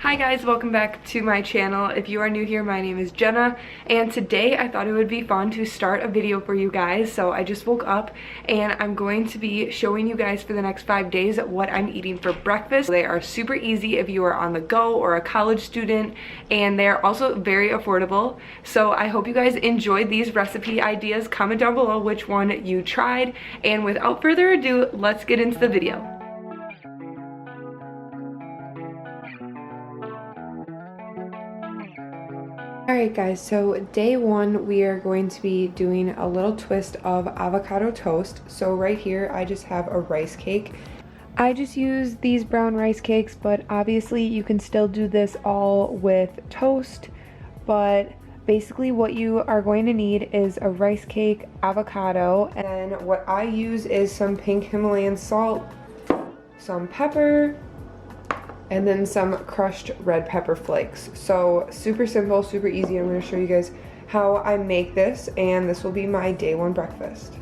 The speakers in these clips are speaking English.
Hi guys, welcome back to my channel. If you are new here, my name is Jenna, and today I thought it would be fun to start a video for you guys. So I just woke up and I'm going to be showing you guys for the next 5 days what I'm eating for breakfast. They are super easy if you are on the go or a college student, and they are also very affordable. So I hope you guys enjoyed these recipe ideas. Comment down below which one you tried, and without further ado, let's get into the video. Alright guys, so day one we are going to be doing a little twist of avocado toast. So right here I just have a rice cake. I just use these brown rice cakes, but obviously you can still do this all with toast. But basically what you are going to need is a rice cake, avocado, and what I use is some pink Himalayan salt, some pepper, and then some crushed red pepper flakes. So super simple, super easy. I'm going to show you guys how I make this, and this will be my day one breakfast.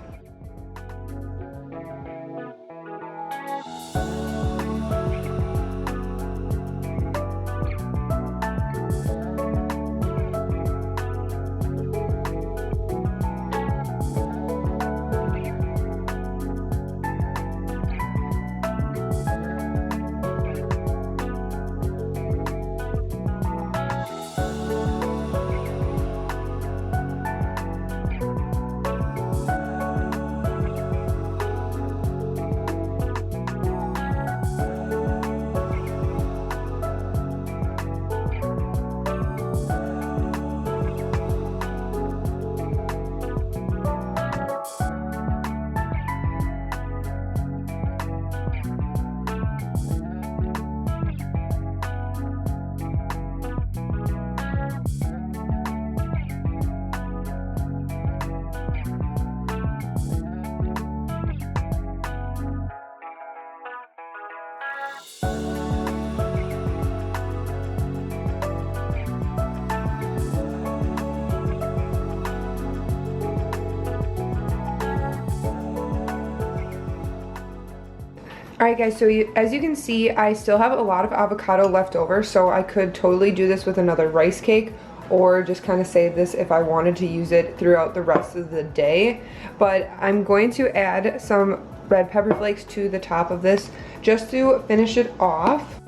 Alright guys, so as you can see, I still have a lot of avocado left over, so I could totally do this with another rice cake or just kind of save this if I wanted to use it throughout the rest of the day. But I'm going to add some red pepper flakes to the top of this just to finish it off.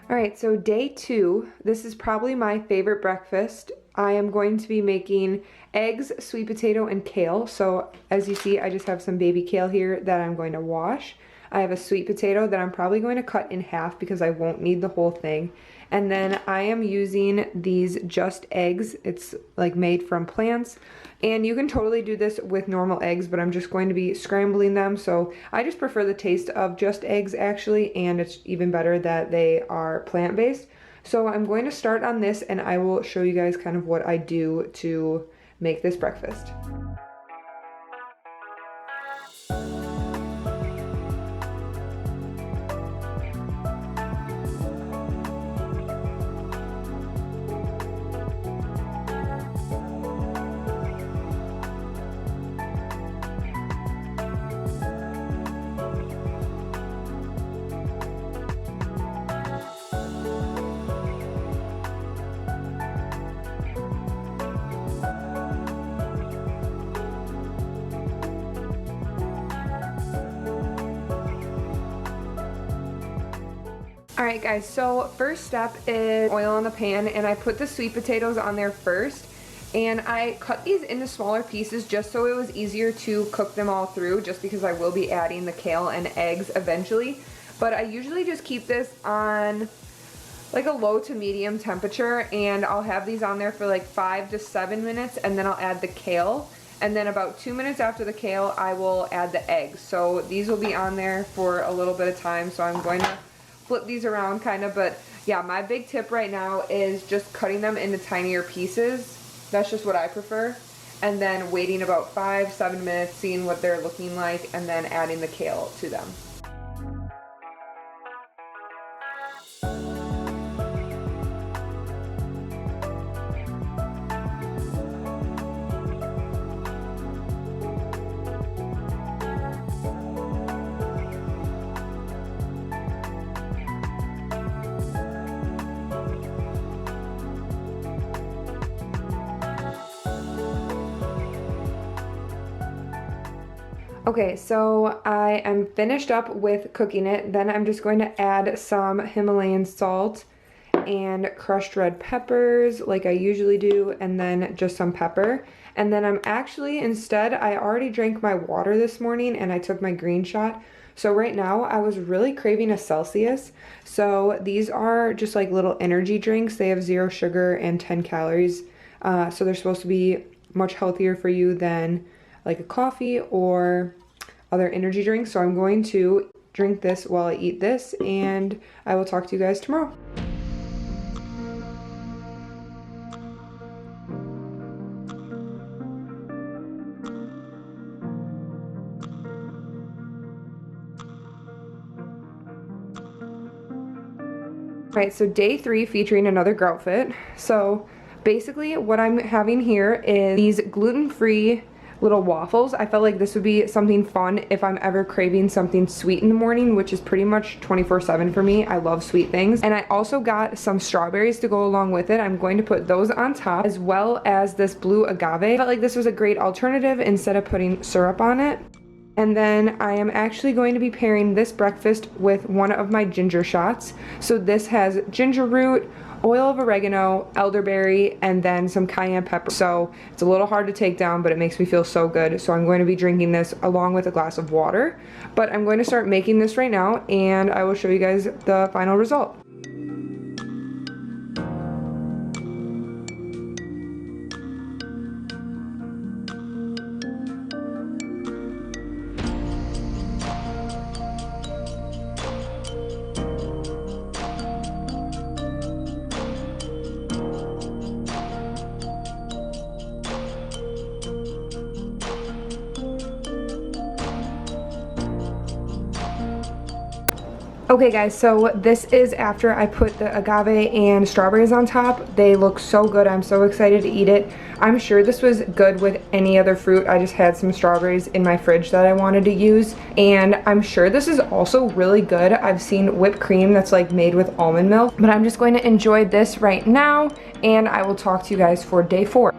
Alright, so day two, this is probably my favorite breakfast. I am going to be making eggs, sweet potato, and kale. So as you see, I just have some baby kale here that I'm going to wash. I have a sweet potato that I'm probably going to cut in half because I won't need the whole thing. And then I am using these just eggs. It's like made from plants. And you can totally do this with normal eggs, but I'm just going to be scrambling them. So I just prefer the taste of just eggs actually, and it's even better that they are plant-based. So I'm going to start on this, and I will show you guys kind of what I do to make this breakfast. Alright guys, so first step is oil in the pan, and I put the sweet potatoes on there first, and I cut these into smaller pieces just so it was easier to cook them all through, just because I will be adding the kale and eggs eventually. But I usually just keep this on like a low to medium temperature, and I'll have these on there for like 5 to 7 minutes, and then I'll add the kale. And then about 2 minutes after the kale, I will add the eggs. So these will be on there for a little bit of time, so I'm going to flip these around kind of. But yeah, my big tip right now is just cutting them into tinier pieces. That's just what I prefer. And then waiting about 5-7 minutes, seeing what they're looking like, and then adding the kale to them. Okay, so I am finished up with cooking it. Then I'm just going to add some Himalayan salt and crushed red peppers like I usually do, and then just some pepper. And then I'm actually, instead, I already drank my water this morning and I took my green shot. So right now I was really craving a Celsius. So these are just like little energy drinks. They have 0 sugar and 10 calories. So they're supposed to be much healthier for you than like a coffee or other energy drinks. So I'm going to drink this while I eat this, and I will talk to you guys tomorrow. All right, so day 3 featuring another grout fit. So basically what I'm having here is these gluten-free little waffles. I felt like this would be something fun if I'm ever craving something sweet in the morning, which is pretty much 24/7 for me. I love sweet things. And I also got some strawberries to go along with it. I'm going to put those on top, as well as this blue agave. I felt like this was a great alternative instead of putting syrup on it. And then I am actually going to be pairing this breakfast with one of my ginger shots. So this has ginger root, oil of oregano, elderberry, and then some cayenne pepper. So it's a little hard to take down, but it makes me feel so good. So I'm going to be drinking this along with a glass of water. But I'm going to start making this right now, and I will show you guys the final result. Okay guys, so this is after I put the agave and strawberries on top. They look so good. I'm so excited to eat it. I'm sure this was good with any other fruit. I just had some strawberries in my fridge that I wanted to use, and I'm sure this is also really good. I've seen whipped cream that's like made with almond milk, but I'm just going to enjoy this right now, and I will talk to you guys for day 4.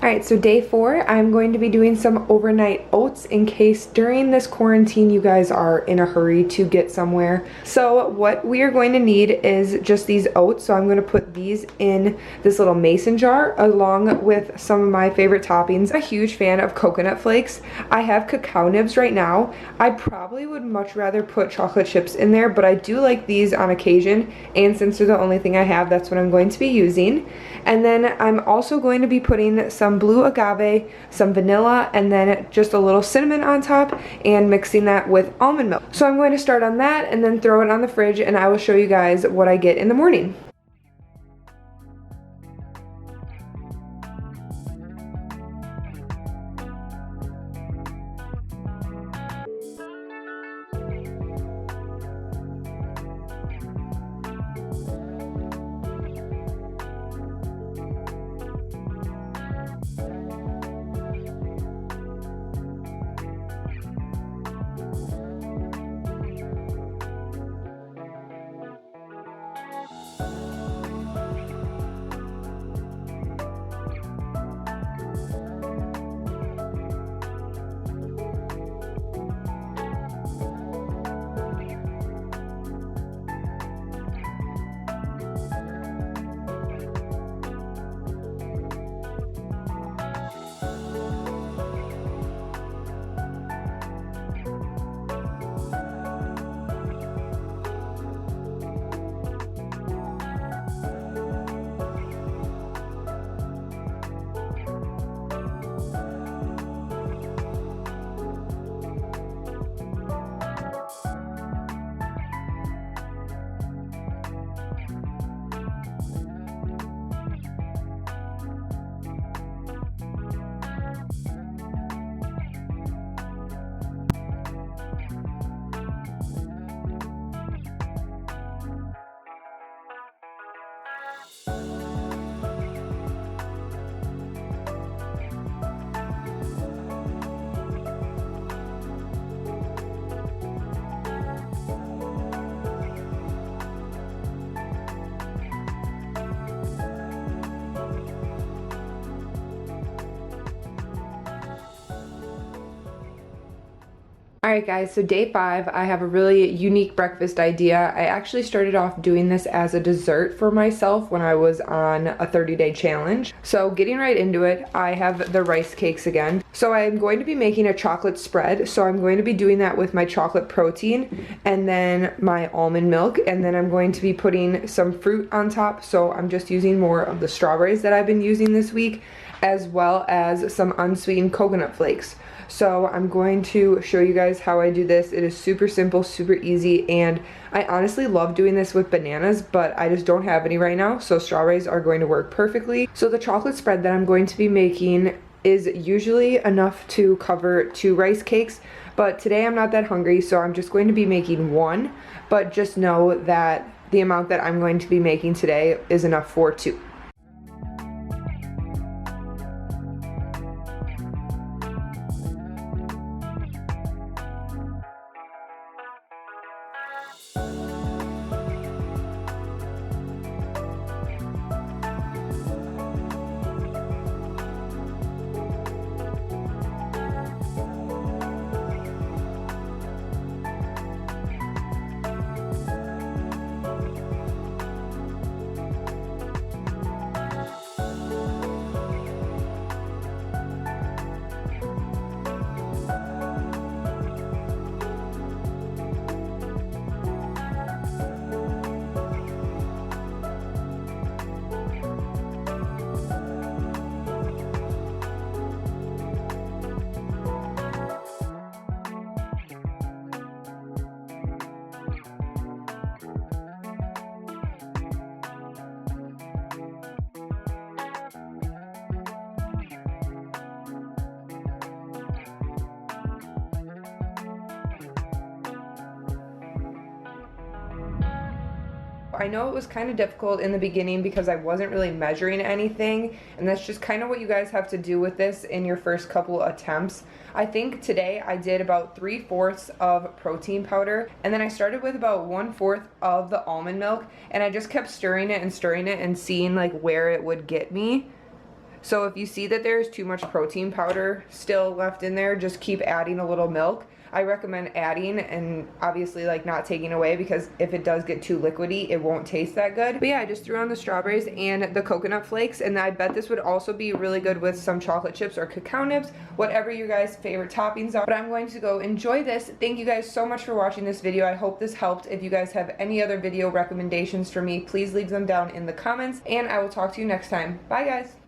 Alright, so day 4, I'm going to be doing some overnight oats in case during this quarantine you guys are in a hurry to get somewhere. So what we are going to need is just these oats. So I'm going to put these in this little mason jar along with some of my favorite toppings. I'm a huge fan of coconut flakes. I have cacao nibs right now. I probably would much rather put chocolate chips in there, but I do like these on occasion, and since they're the only thing I have, that's what I'm going to be using. And then I'm also going to be putting some blue agave, some vanilla, and then just a little cinnamon on top, and mixing that with almond milk. So I'm going to start on that and then throw it on the fridge, and I will show you guys what I get in the morning. Alright guys, so day 5, I have a really unique breakfast idea. I actually started off doing this as a dessert for myself when I was on a 30-day challenge. So getting right into it, I have the rice cakes again. So I'm going to be making a chocolate spread. So I'm going to be doing that with my chocolate protein and then my almond milk, and then I'm going to be putting some fruit on top. So I'm just using more of the strawberries that I've been using this week, as well as some unsweetened coconut flakes. So I'm going to show you guys how I do this. It is super simple, super easy, and I honestly love doing this with bananas, but I just don't have any right now, so strawberries are going to work perfectly. So the chocolate spread that I'm going to be making is usually enough to cover 2 rice cakes, but today I'm not that hungry, so I'm just going to be making 1, but just know that the amount that I'm going to be making today is enough for 2. I know it was kind of difficult in the beginning because I wasn't really measuring anything, and that's just kind of what you guys have to do with this in your first couple attempts. I think today I did about 3/4 of protein powder, and then I started with about 1/4 of the almond milk, and I just kept stirring it and seeing like where it would get me. So if you see that there's too much protein powder still left in there, just keep adding a little milk. I recommend adding and obviously like not taking away, because if it does get too liquidy, it won't taste that good. But yeah, I just threw on the strawberries and the coconut flakes, and I bet this would also be really good with some chocolate chips or cacao nibs, whatever your guys' favorite toppings are. But I'm going to go enjoy this. Thank you guys so much for watching this video. I hope this helped. If you guys have any other video recommendations for me, please leave them down in the comments, and I will talk to you next time. Bye guys!